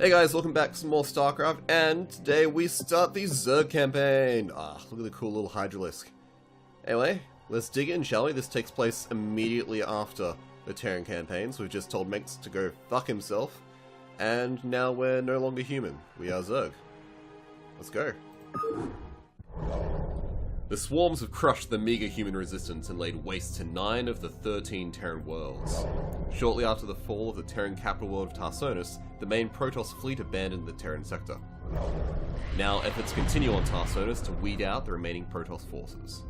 Hey guys, welcome back to some more StarCraft, and today we start the Zerg campaign! Look at the cool little Hydralisk. Anyway, let's dig in, shall we? This takes place immediately after the Terran campaign, so we've just told Menx to go fuck himself, and now we're no longer human. We are Zerg. Let's go. The swarms have crushed the meager human resistance and laid waste to 9 of the 13 Terran worlds. Shortly after the fall of the Terran capital world of Tarsonis, the main Protoss fleet abandoned the Terran sector. Now efforts continue on Tarsonis to weed out the remaining Protoss forces.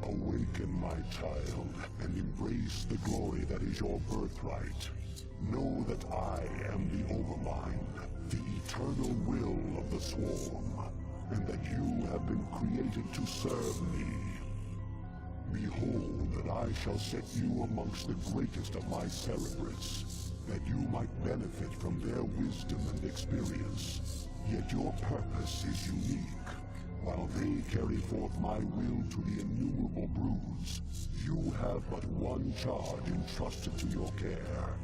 Awaken, my child, and embrace the glory that is your birthright. Know that I am the Overmind, the eternal will of the Swarm, and that you have been created to serve me. Behold that I shall set you amongst the greatest of my Cerebrus, that you might benefit from their wisdom and experience. Yet your purpose is unique. While they carry forth my will to the innumerable broods, you have but one charge entrusted to your care.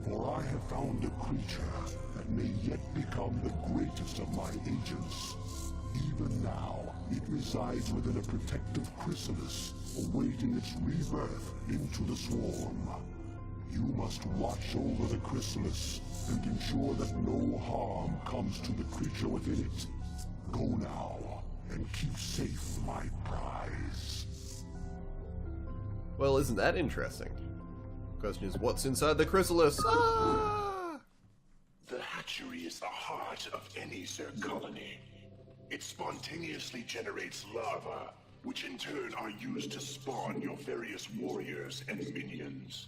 For I have found a creature that may yet become the greatest of my agents. Even now, it resides within a protective chrysalis, awaiting its rebirth into the swarm. You must watch over the chrysalis and ensure that no harm comes to the creature within it. Go now, and keep safe my prize. Well, isn't that interesting? Question is, what's inside the Chrysalis? Ah! The hatchery is the heart of any Zerg colony. It spontaneously generates lava, which in turn are used to spawn your various warriors and minions.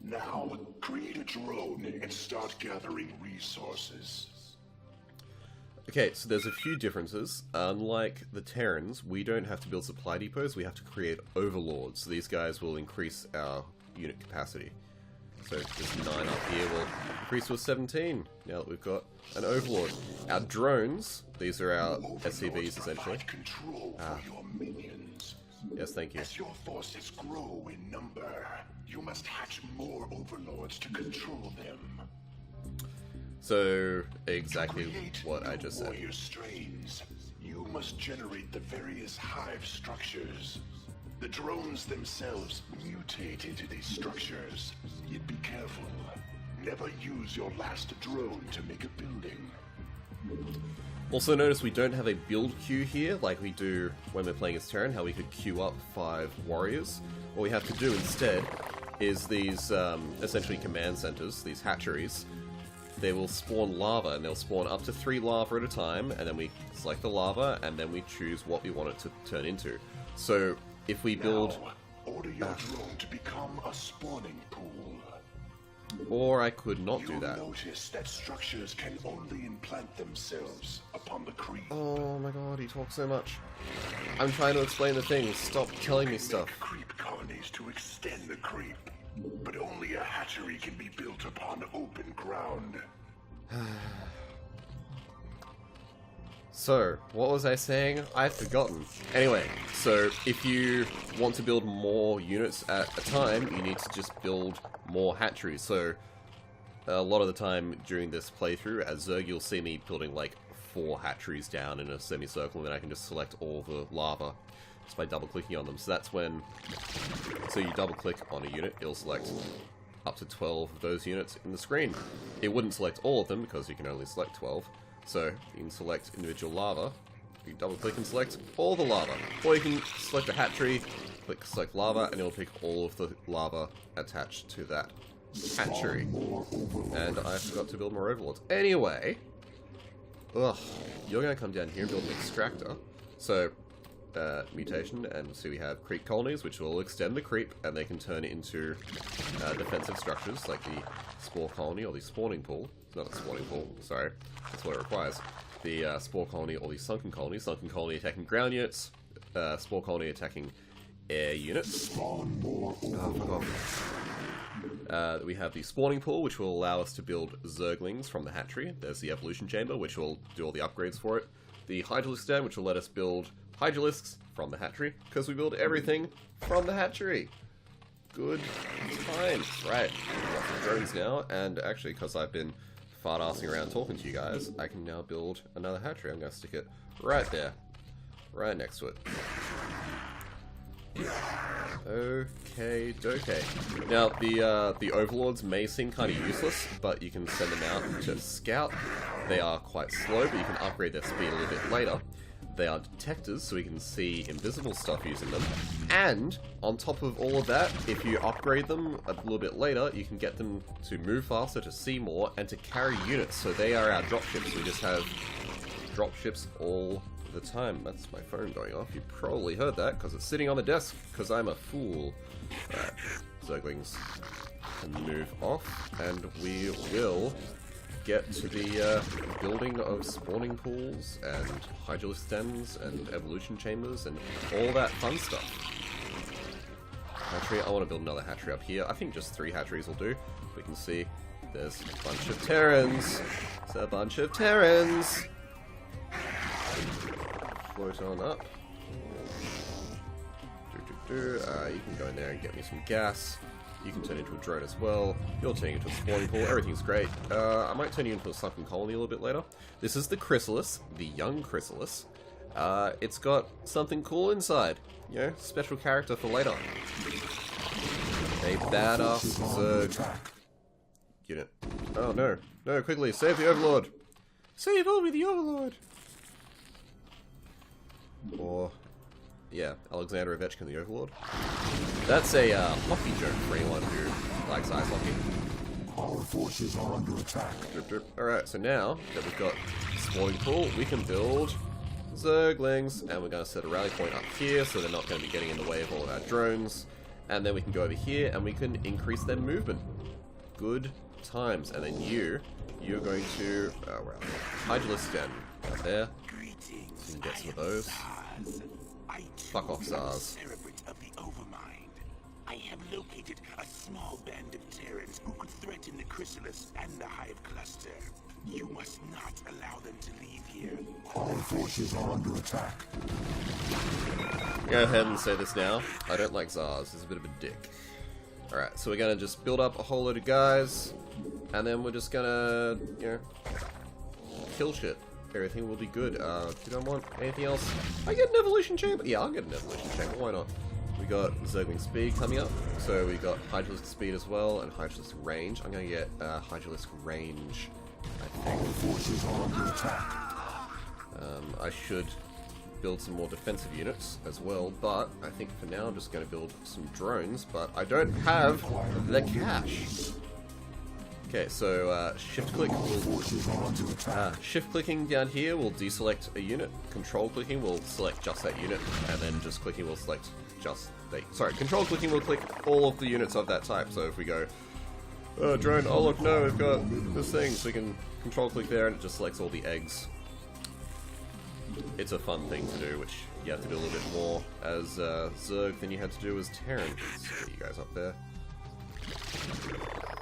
Now, create a drone and start gathering resources. Okay, so there's a few differences. Unlike the Terrans, we don't have to build supply depots, we have to create overlords. So these guys will increase our unit capacity. So this 9 up here will increase to a 17, now that we've got an overlord. Our drones, these are our SCVs essentially. Control for your minions. Yes, thank you. As your forces grow in number, you must hatch more overlords to control them. So, exactly what I just said. Warrior strains, you must generate the various hive structures. The drones themselves mutate into these structures. Yet be careful. Never use your last drone to make a building. Also notice we don't have a build queue here like we do when we're playing as Terran, how we could queue up 5 warriors. What we have to do instead is these essentially command centers, these hatcheries. They will spawn lava, and they'll spawn up to 3 lava at a time, and then we select the lava, and then we choose what we want it to turn into. So, if we build... Now, order your drone to become a spawning pool. Or I could not do You'll that. Notice that structures can only implant themselves upon the creep. Oh my god, he talks so much. I'm trying to explain the things, stop telling me stuff. Creep colonies to extend the creep. But only a hatchery can be built upon open ground. So, what was I saying? I've forgotten. Anyway, so if you want to build more units at a time, you need to just build more hatcheries. So, a lot of the time during this playthrough, as Zerg, you'll see me building like 4 hatcheries down in a semicircle, and then I can just select all the lava just by double-clicking on them. So that's when... So you double-click on a unit, it'll select up to 12 of those units in the screen. It wouldn't select all of them, because you can only select 12. So you can select individual lava, you can double-click and select all the lava. Or you can select a hatchery, click select lava, and it'll pick all of the lava attached to that hatchery. And I forgot to build more overlords. Anyway... Ugh, you're going to come down here and build an extractor. So... mutation, and so we have creep colonies, which will extend the creep, and they can turn into defensive structures, like the spore colony or the spawning pool. It's not a spawning pool, sorry, that's what it requires. The spore colony or the sunken colony attacking ground units, spore colony attacking air units. We have the spawning pool, which will allow us to build Zerglings from the hatchery. There's the evolution chamber, which will do all the upgrades for it. The Hydralisk stand, which will let us build Hydralisks from the hatchery, because we build everything from the hatchery. Good times. Right, we've got some drones now, and actually, because I've been fart-assing around talking to you guys, I can now build another hatchery. I'm going to stick it right there. Right next to it. Okay, dokay. Now, the overlords may seem kind of useless, but you can send them out to scout. They are quite slow, but you can upgrade their speed a little bit later. They are detectors, so we can see invisible stuff using them. And, on top of all of that, if you upgrade them a little bit later, you can get them to move faster, to see more, and to carry units. So they are our dropships. We just have dropships all the time. That's my phone going off. You probably heard that, because it's sitting on the desk, because I'm a fool. Alright, Zerglings can move off, and we will get to the building of spawning pools and hydralisk dens and evolution chambers and all that fun stuff. Hatchery, I want to build another hatchery up here. I think just 3 hatcheries will do. We can see there's a bunch of Terrans. It's a bunch of Terrans. Float on up. You can go in there and get me some gas. You can turn into a drone as well. You're turning into a spawning pool. Everything's great. I might turn you into a sunken colony a little bit later. This is the Chrysalis, the young Chrysalis. It's got something cool inside. You know, special character for later. A badass Zerg unit. Oh no. No, quickly, save the Overlord! Save over the Overlord! Or, yeah, Alexander Ovechkin, the Overlord. That's a hockey joke for anyone who likes ice hockey. Our forces are under attack. Alright, so now that we've got spawning pool, we can build Zerglings, and we're going to set a rally point up here so they're not going to be getting in the way of all of our drones. And then we can go over here and we can increase their movement. Good times. And then you're going to hydralisk den right there. You can get some of those. Fuck off, Zars. I have located a small band of Terrans who could threaten the Chrysalis and the Hive Cluster. You must not allow them to leave here. Our forces are under attack. Go ahead and say this now. I don't like Zars. He's a bit of a dick. Alright, so we're going to just build up a whole load of guys, and then we're just going to, you know, kill shit. Everything will be good. Did I want anything else? I get an evolution chamber? Yeah, I'll get an evolution chamber. Why not? We got Zergling speed coming up, so we got hydralisk speed as well, and hydralisk range. I'm going to get hydralisk range, I think. Our forces are under attack. I should build some more defensive units as well, but I think for now I'm just going to build some drones, but I don't have the cash. Okay, so shift click will shift clicking down here will deselect a unit. Control clicking will select just that unit, and then just clicking will select just control clicking will click all of the units of that type. So if we go drone, oh look, no, we've got this thing, so we can control click there and it just selects all the eggs. It's a fun thing to do, which you have to do a little bit more as Zerg than you had to do as Terran. Let's get you guys up there.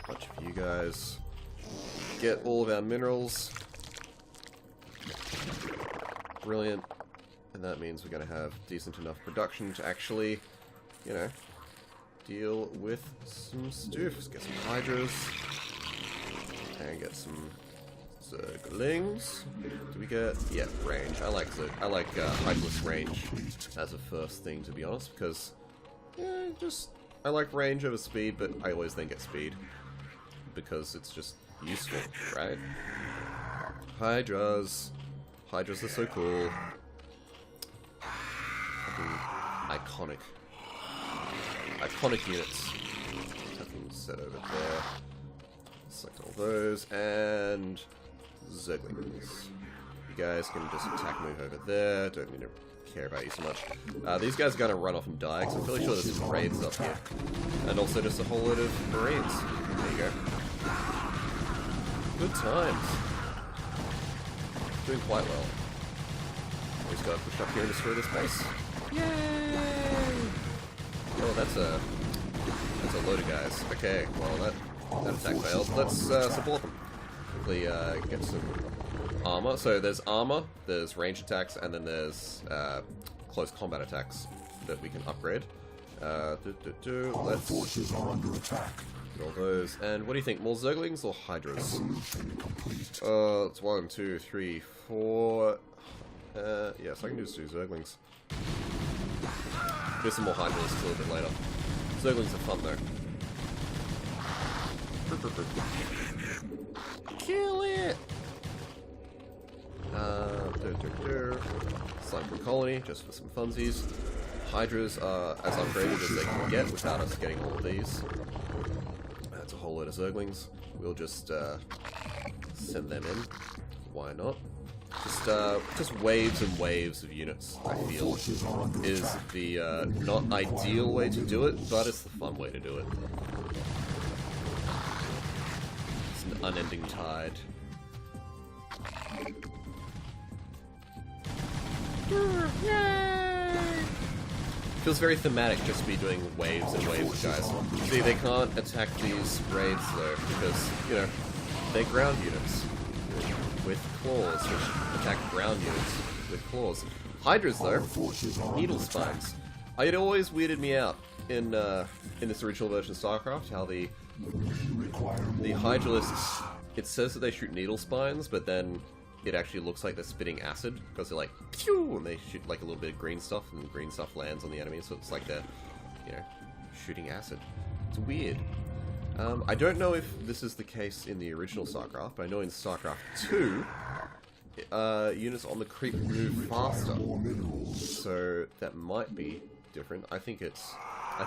Bunch of you guys. Get all of our minerals. Brilliant. And that means we're going to have decent enough production to actually, you know, deal with some stuff. Get some hydras. And get some Zerglings. Do we get... yeah, range. I like hydralisk range as a first thing, to be honest, because, yeah, just... I like range over speed, but I always then get speed. Because it's just useful, right? Hydras. Hydras are so cool. Iconic. Iconic units. Nothing set over there. Select all those, and Zerglings. You guys can just attack move over there. Don't need to care about you so much. These guys are going to run off and die, because I'm fairly sure there's some raids up here. And also just a whole load of Marines. There you go. Good times. Doing quite well. We just gotta push up here and destroy this base. Yay! Oh, that's a load of guys. Okay, well that attack failed. Let's support them. Quickly get some armor. So there's armor, there's range attacks, and then there's close combat attacks that we can upgrade. Our Let's forces are under attack. get all those. And what do you think? More Zerglings or Hydras? Evolution complete. It's 1, 2, 3, 4. Yes, I can just do Zerglings. Do some more Hydras a little bit later. Zerglings are fun though. Kill it! Cycle colony, just for some funsies. Hydras are as upgraded as they can get without us getting all of these. That's a whole load of Zerglings. We'll just send them in. Why not? Just waves and waves of units, I feel, is the not ideal way to do it, but it's the fun way to do it. It's an unending tide. Yay! Feels very thematic just to be doing waves and waves of guys. See, they can't attack these raids though, because, you know, they're ground units with claws, which attack ground units with claws. Hydras though, needle spines. It always weirded me out in this original version of StarCraft how the Hydralists, it says that they shoot needle spines, but then it actually looks like they're spitting acid, because they're like, pew, and they shoot like a little bit of green stuff, and the green stuff lands on the enemy, so it's like they're, you know, shooting acid. It's weird. I don't know if this is the case in the original StarCraft, but I know in StarCraft 2, units on the creep move faster, so that might be different. I think it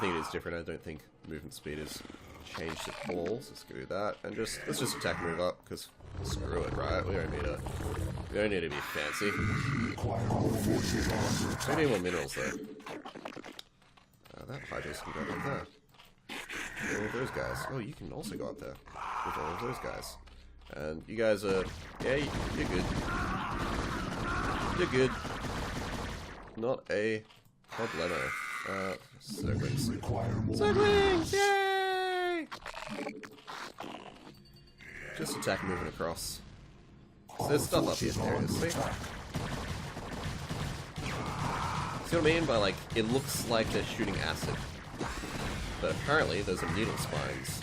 is different. I don't think movement speed has changed at all, so let's go do that, and let's just attack move up, because screw it, right? We don't need to be fancy. We need more minerals though. That Hydras can go up there. All of those guys. Oh, you can also go up there with all of those guys. And you guys are, yeah, you're good. You're good. Not a problemo. Zerglings. Zerglings! Yay! Just attack moving across. So there's stuff up here in areas. See? See what I mean by, like, it looks like they're shooting acid. But apparently those are needle spines.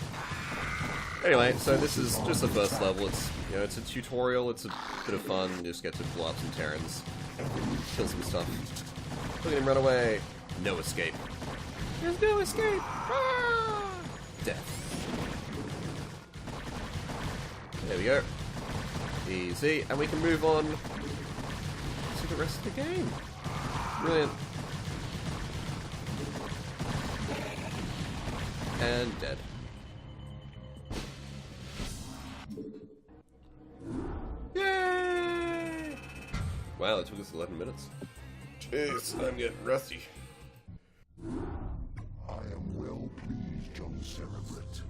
Anyway, so this is just the first level. It's, you know, it's a tutorial, it's a bit of fun, you just get to blow up some Terrans, kill some stuff. Look at him run away. No escape. There's no escape! Ah! Death. There we go. Easy, and we can move on to the rest of the game. Brilliant. And dead. Yay! Wow, it took us 11 minutes. Jeez, I'm getting rusty. I am well pleased, young Cerebrit,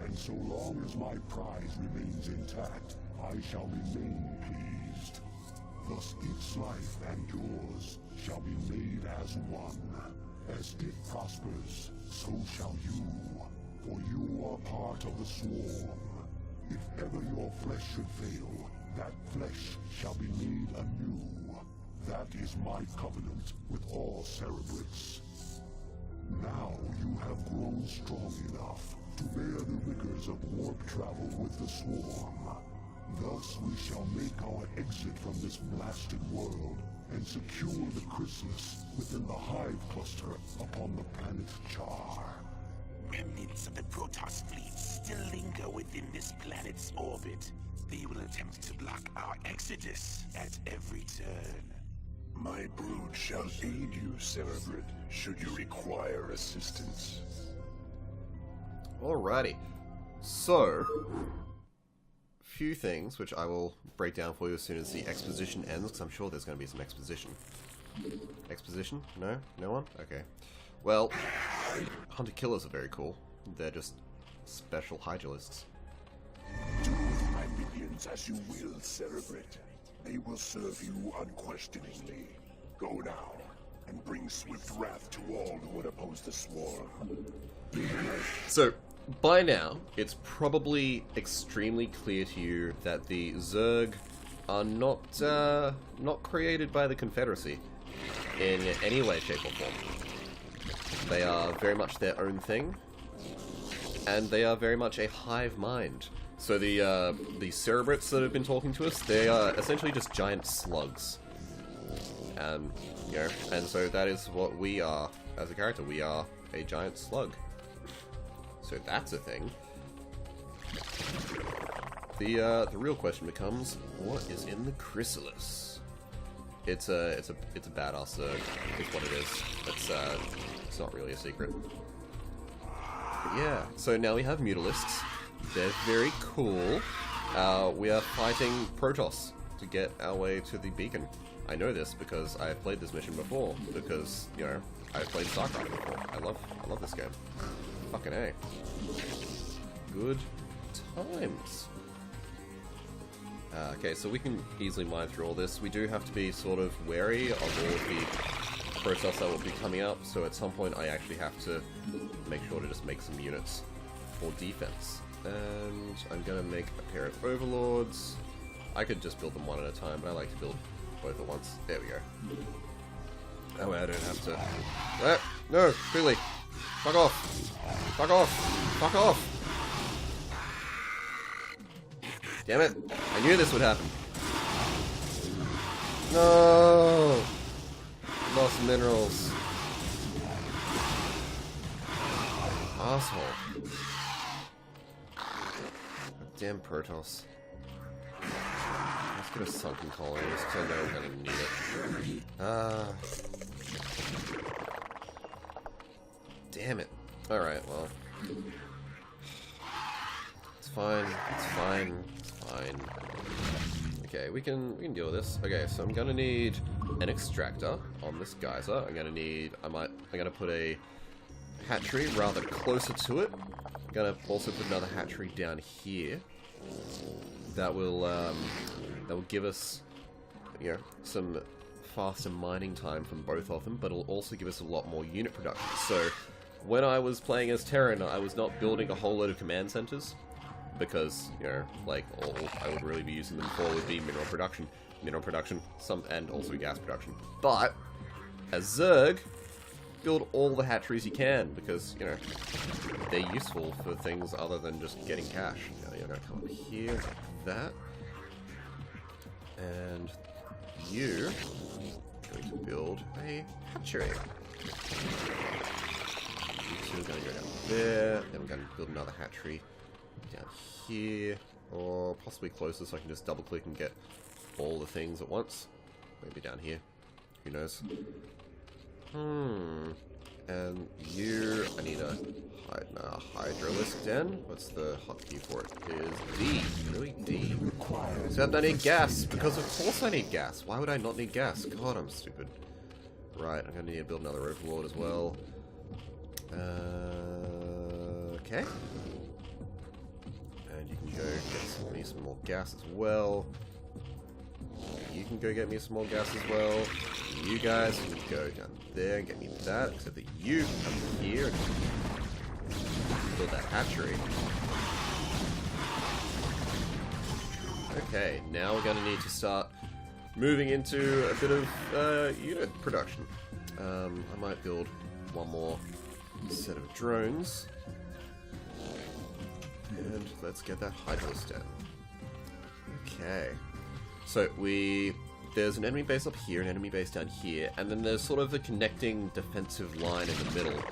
and so long as my prize remains intact, I shall remain pleased. Thus its life and yours shall be made as one. As it prospers, so shall you, for you are part of the swarm. If ever your flesh should fail, that flesh shall be made anew. That is my covenant with all Cerebrits. Now you have grown strong enough to bear the rigors of warp travel with the swarm. Thus we shall make our exit from this blasted world and secure the Chrysalis within the hive cluster upon the planet Char. Remnants of the Protoss fleet still linger within this planet's orbit. They will attempt to block our exodus at every turn. My brood shall aid you, Cerebrit, should you require assistance. Alrighty. So, few things which I will break down for you as soon as the exposition ends, because I'm sure there's going to be some exposition. Exposition? No? No one? Okay. Well, Hunter-Killers are very cool. They're just special Hydralists. Do with my minions as you will, Cerebrit. They will serve you unquestioningly. Go now, and bring swift wrath to all who would oppose the swarm. So, by now, it's probably extremely clear to you that the Zerg are not created by the Confederacy. in any way, shape, or form. They are very much their own thing, and they are very much a hive mind. So the Cerebrits that have been talking to us, they are essentially just giant slugs. You know, and so that is what we are as a character. We are a giant slug. So that's a thing. The real question becomes, what is in the Chrysalis? It's a badass Zerg, is what it is. It's not really a secret. But yeah, so now we have Mutalisks. They're very cool. We are fighting Protoss to get our way to the beacon. I know this because I've played this mission before, because, you know, I've played StarCraft before. I love this game. Fucking A. Good times. Okay, so we can easily mine through all this. We do have to be sort of wary of all of the Protoss that will be coming up, so at some point I actually have to make sure to just make some units for defense. And I'm gonna make a pair of Overlords. I could just build them one at a time, but I like to build both at once. There we go. That way I don't have to... Ah, no, really. Fuck off. Fuck off. Fuck off. Damn it. I knew this would happen. No. Lost minerals. Asshole. Damn Protoss. Let's get a sunken colony just because I know we're going to need it. Damn it. Alright, well. It's fine. It's fine. It's fine. Okay, we can deal with this. Okay, so I'm gonna need an extractor on this geyser. I'm gonna put a hatchery rather closer to it. I'm gonna also put another hatchery down here. That will give us, you know, some faster mining time from both of them, but it'll also give us a lot more unit production. So when I was playing as Terran, I was not building a whole load of command centers, because, you know, like, all I would really be using them for would be mineral production, and also gas production. But as Zerg, build all the hatcheries you can, because, you know, they're useful for things other than just getting cash. Now you're gonna come up here like that, and you're going to build a hatchery. You two are going to go down there, then we're going to build another hatchery down here, or possibly closer so I can just double click and get all the things at once. Maybe down here. Who knows? And you, I need a Hydralisk den. What's the hotkey for it? Is D. Really? D. Except I need gas, because of course I need gas. Why would I not need gas? God, I'm stupid. Right, I'm going to need to build another Overlord as well. Okay. And you can go get me some more gas as well. You can go get me some more gas as well. You guys can go down there and get me that, except that you come here and build that hatchery. Okay, now we're going to need to start moving into a bit of unit production. I might build one more set of drones. And let's get that Hydralisk den. Okay. So there's an enemy base up here, an enemy base down here, and then there's sort of a connecting defensive line in the middle.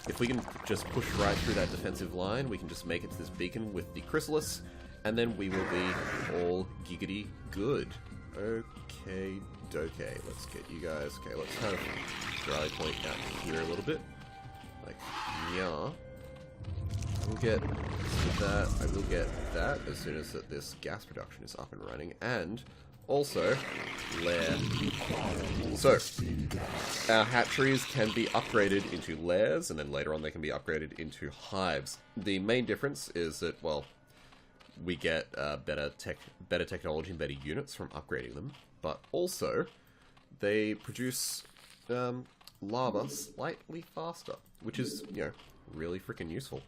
If we can just push right through that defensive line, we can just make it to this beacon with the Chrysalis, and then we will be all giggity good. Okay, doke. Let's get you guys. Okay, let's kind of rally point out here a little bit. Like, yeah. I will get that. I will get that as soon as this gas production is up and running, and also lair. So our hatcheries can be upgraded into lairs, and then later on they can be upgraded into hives. The main difference is that, well, we get better technology and better units from upgrading them, but also they produce lava slightly faster, which is, you know, really freaking useful,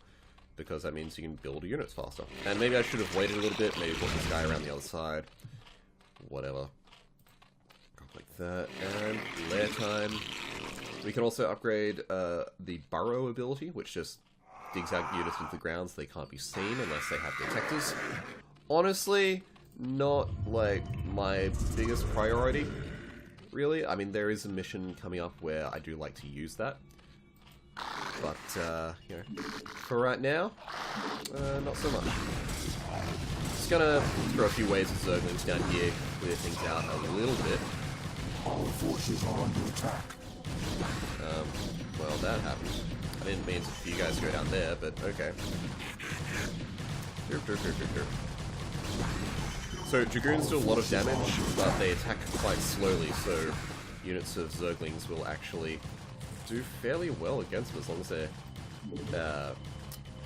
because that means you can build units faster. And maybe I should have waited a little bit, maybe put this guy around the other side. Whatever. Like that, and lair time. We can also upgrade the burrow ability, which just digs out units into the ground so they can't be seen unless they have detectors. Honestly, not like my biggest priority, really. I mean, there is a mission coming up where I do like to use that. But, you know, for right now, not so much. Just gonna throw a few waves of Zerglings down here, clear things out a little bit. Our forces are under attack. Well, that happened. I didn't mean for you guys to go down there, but okay. So, Dragoons do a lot of damage, but they attack quite slowly, so units of Zerglings will actually do fairly well against them as long as they're,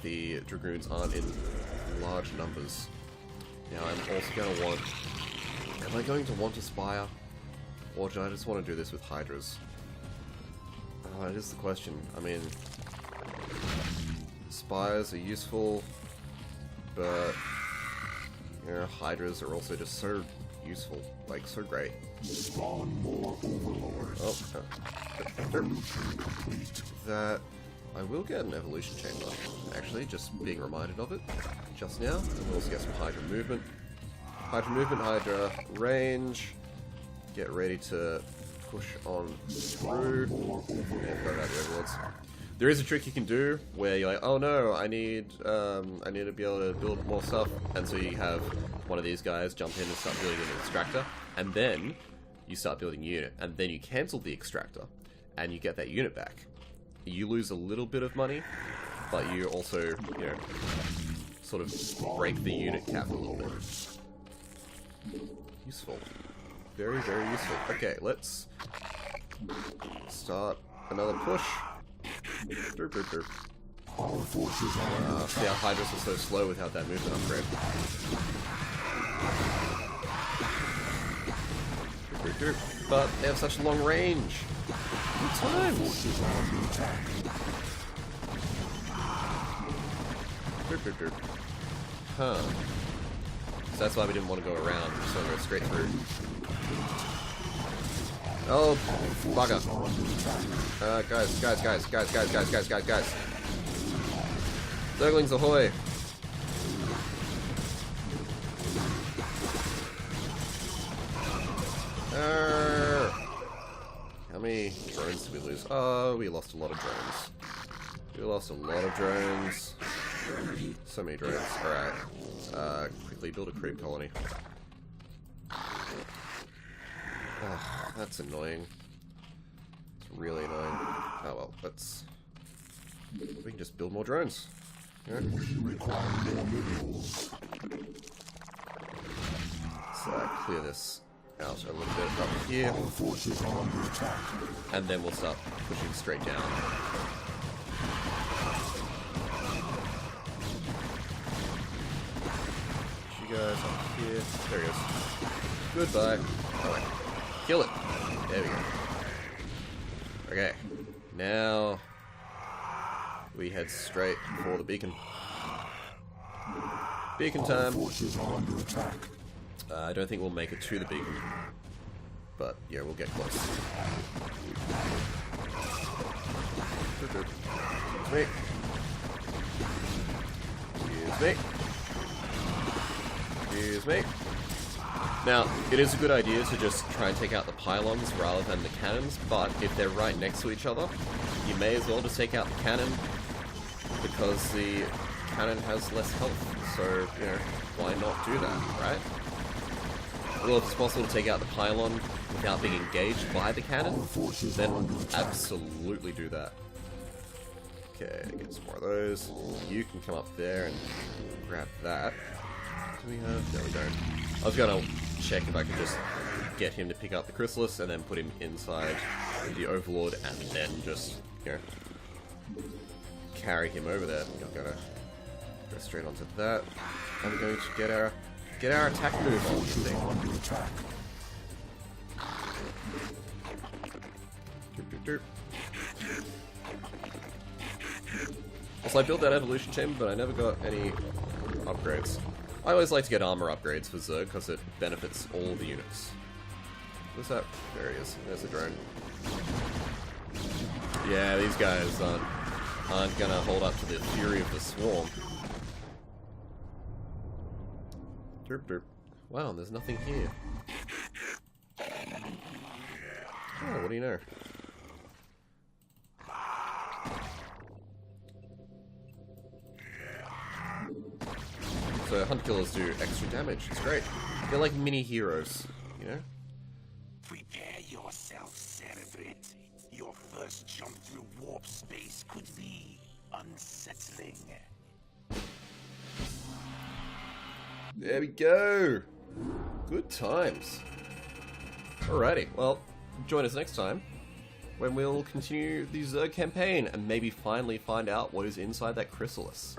the Dragoons aren't in large numbers. Now, I'm also going to want... Am I going to want a Spire? Or do I just want to do this with Hydras? That is the question. I mean, Spires are useful, but, you know, Hydras are also just so useful, like, so great. Spawn more overlords. Oh, that I will get an evolution chamber, actually, just being reminded of it just now. And we'll also get some Hydra movement. Hydra movement, Hydra range. Get ready to push on through. Yeah, got out the overlords. There is a trick you can do where you're like, oh no, I need to be able to build more stuff, and so you have one of these guys jump in and start building an extractor, and then you start building a unit, and then you cancel the extractor, and you get that unit back. You lose a little bit of money, but you also, you know, sort of break the unit cap a little bit. Useful. Very, very useful. Okay, let's start another push. Derp, derp, derp. See how Hydras are so slow without that movement upgrade. Derp, derp, derp. But they have such long range. Good times. Derp, derp, derp. Huh. So that's why we didn't want to go around, so we'll go straight through. Oh, bugger. Guys. Zerglings ahoy! How many drones did we lose? Oh, we lost a lot of drones. We lost a lot of drones. So many drones. Alright. Quickly build a creep colony. Oh, that's annoying. It's really annoying. Oh well, let's... We can just build more drones. Yeah. Let's clear this out a little bit up here. And then we'll start pushing straight down. You guys up here. There he is. Goodbye. Alright. Kill it. There we go. Okay. Now we head straight for the beacon. Beacon time. I don't think we'll make it to the beacon, but yeah, we'll get close. Excuse me. Excuse me. Now, it is a good idea to just try and take out the pylons rather than the cannons, but if they're right next to each other, you may as well just take out the cannon, because the cannon has less health, so, you know, why not do that, right? Well, if it's possible to take out the pylon without being engaged by the cannon, then absolutely do that. Okay, get some more of those. You can come up there and grab that. Do we have? No, we don't. I was gonna check if I could just get him to pick up the Chrysalis and then put him inside the Overlord and then just, you know, carry him over there. I'm gonna go straight onto that. I'm going to get our attack move on, I think. Doop, doop, doop. Also, I built that evolution chamber, but I never got any upgrades. I always like to get armor upgrades for Zerg because it benefits all the units. What's that? There he is. There's the drone. Yeah, these guys aren't gonna hold up to the fury of the swarm. Derp derp. Wow, there's nothing here. Oh, what do you know? So hunt killers do extra damage. It's great. They're like mini heroes, you know? Prepare yourself, Cerebrate. Your first jump through warp space could be unsettling. There we go. Good times. Alrighty, well, join us next time when we'll continue the Zerg campaign and maybe finally find out what is inside that Chrysalis.